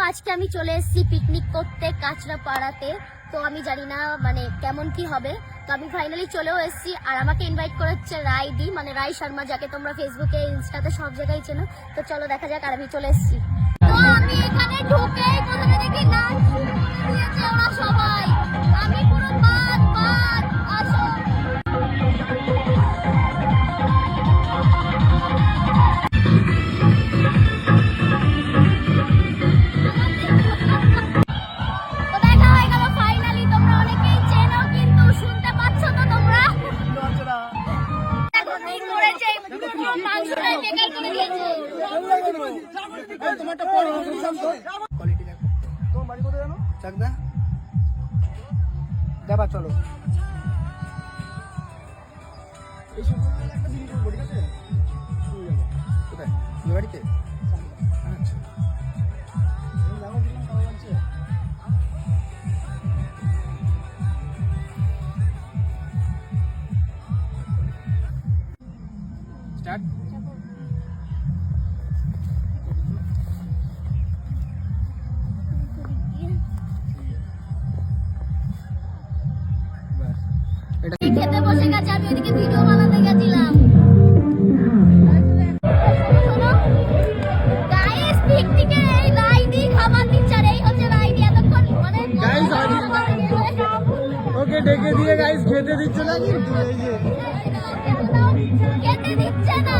আজকে আমি চলে এসেছি পিকনিক করতে কাঁচরাপাড়াতে। তো আমি জানি না মানে কেমন কি হবে, তো আমি ফাইনালি চলেও এসেছি। আর আমাকে ইনভাইট করেছে রায়দি, মানে রায় শর্মা, যাকে তোমরা ফেসবুকে ইনস্টাতে সব জায়গায় চেনো। তো চলো দেখা যাক। আর আমি চলে এসেছি। তো আমি এখানে ঢুকেই প্রথমে দেখি নাচ শুরু করে দিয়েছে ওরা সবাই। আমি পুরো বাদ বাদ আসো। যাবা চলো কোথায় বাড়িতে? স্টার্ট। খেতে বসে গেছে, আমি ওইদিকে ভিডিও বানাতে গেছিলাম। গাইস পিকনিকে এই রাইদি খাবার দিচ্ছে, আর এই হচ্ছে রাইদি। এতক্ষণ মানে গাইস ওকে ডেকে দিয়ে গাইস খেতে দিচ্ছে না, কিন্তু এই যে খেতে দিচ্ছে না।